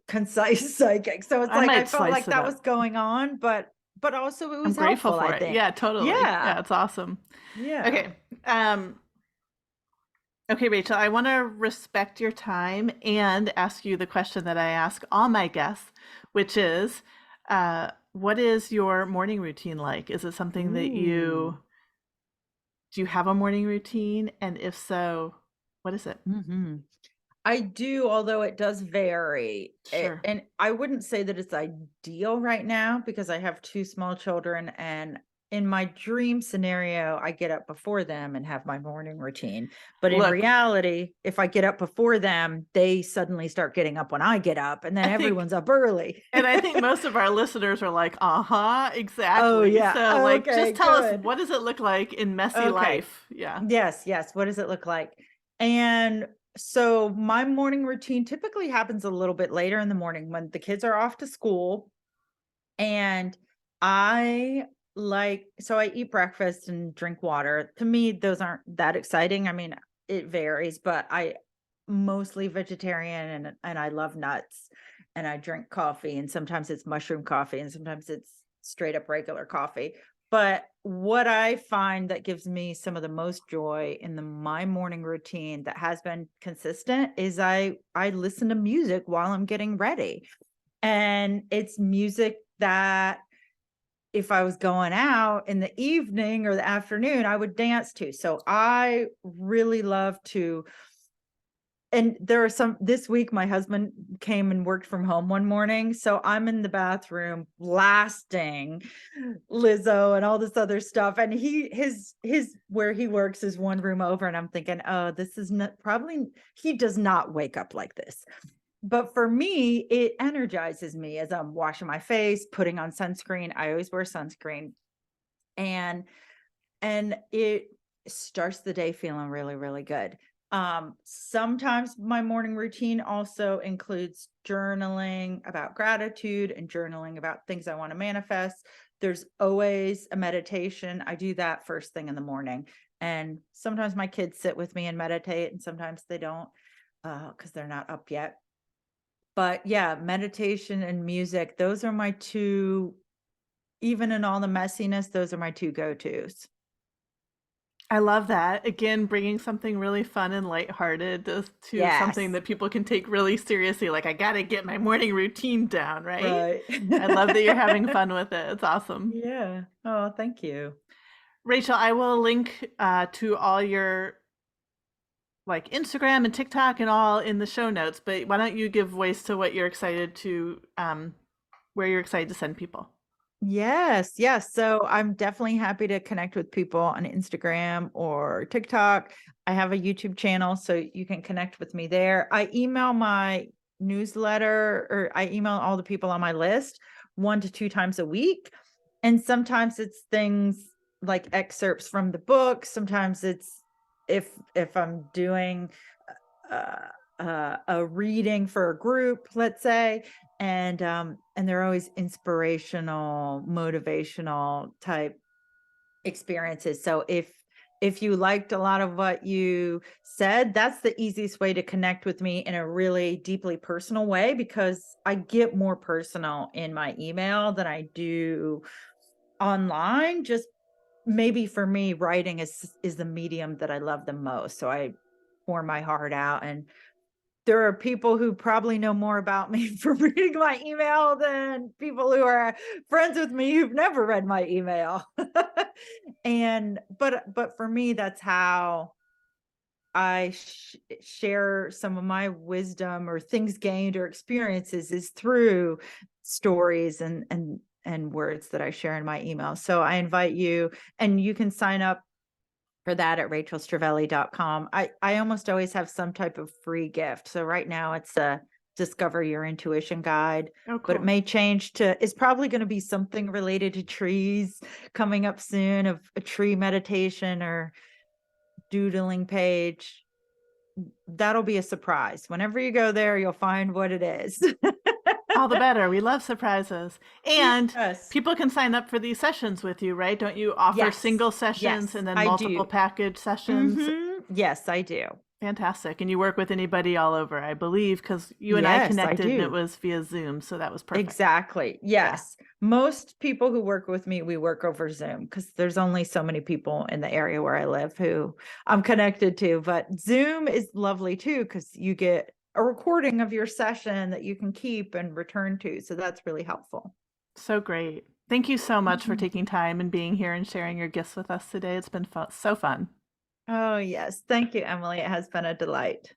concise psychic. So it's I like I might felt slice like it that was up. going on, but also it I'm was grateful helpful, for I it. think. Yeah, totally. Yeah. Yeah, it's awesome. Yeah. Okay. Um, okay, Rachel, I want to respect your time and ask you the question that I ask all my guests, which is, what is your morning routine like? Is it something that Ooh. do you have a morning routine? And if so, what is it? Mhm. I do, although it does vary. Sure. And I wouldn't say that it's ideal right now because I have 2 small children, and in my dream scenario, I get up before them and have my morning routine. But in Look, reality, if I get up before them, they suddenly start getting up when I get up, and then I think, everyone's up early. and I think most of our listeners are like, uh-huh, Oh, exactly. yeah. So, like, Okay, just tell us, good. what does it look like in messy Okay. life? Yeah. Yes, yes. What does it look like? And so my morning routine typically happens a little bit later in the morning when the kids are off to school. And I so I eat breakfast and drink water. To me, those aren't that exciting. I mean, it varies, but I mostly vegetarian, and I love nuts, and I drink coffee, and sometimes it's mushroom coffee and sometimes it's straight up regular coffee. But what I find that gives me some of the most joy in my morning routine that has been consistent is I listen to music while I'm getting ready. And it's music that if I was going out in the evening or the afternoon, I would dance to. So I really love to, and there are some this week my husband came and worked from home one morning, so I'm in the bathroom blasting Lizzo and all this other stuff, and his where he works is one room over, and I'm thinking, oh, this is not probably, he does not wake up like this. But for me, it energizes me as I'm washing my face, putting on sunscreen. I always wear sunscreen, and it starts the day feeling really, really good. Sometimes my morning routine also includes journaling about gratitude and journaling about things I want to manifest. There's always a meditation. I do that first thing in the morning. And sometimes my kids sit with me and meditate, and sometimes they don't because they're not up yet. But yeah, meditation and music, those are my 2 even in all the messiness, those are my two go-tos. I love that. Again, bringing something really fun and lighthearted to something Yes. that people can take really seriously. Like, I got to get my morning routine down, right? Right. I love that you're having fun with it. It's awesome. Yeah. Oh, thank you. Rachel, I will link to all your like Instagram and TikTok and all in the show notes, but why don't you give voice to what you're excited to, where you're excited to send people? Yes, yes. So I'm definitely happy to connect with people on Instagram or TikTok. I have a YouTube channel, so you can connect with me there. I email my newsletter, or I email all the people on my list 1 to 2 times a week. And sometimes it's things like excerpts from the book. Sometimes it's if I'm doing uh, a reading for a group, let's say, and they're always inspirational, motivational type experiences. So if you liked a lot of what you said, that's the easiest way to connect with me in a really deeply personal way, because I get more personal in my email than I do online. Just maybe for me, writing is the medium that I love the most. So I pour my heart out, and there are people who probably know more about me from reading my email than people who are friends with me who've never read my email. And but for me, that's how I share some of my wisdom or things gained or experiences, is through stories and words that I share in my email. So I invite you, and you can sign up for that at rachelstrivelli.com. I almost always have some type of free gift. So right now it's a discover your intuition guide, Oh, but it cool. may change to, it's probably going to be something related to trees coming up soon, of a tree meditation or doodling page. That'll be a surprise. Whenever you go there, you'll find what it is. All the better. We love surprises. And Yes. people can sign up for these sessions with you, right? Don't you offer Yes. single sessions Yes, and then I multiple do. package sessions? Yes, I do. Fantastic. And you work with anybody all over, I believe, because you and I Yes, I connected and it do. was via Zoom. So that was perfect. Exactly. Yeah. Yes. Most people who work with me, we work over Zoom, because there's only so many people in the area where I live who I'm connected to. But Zoom is lovely too, because you get a recording of your session that you can keep and return to. So that's really helpful. So great. Thank you so much for Mhm. taking time and being here and sharing your gifts with us today. It's been so fun. Oh, yes. Thank you, Emily. It has been a delight.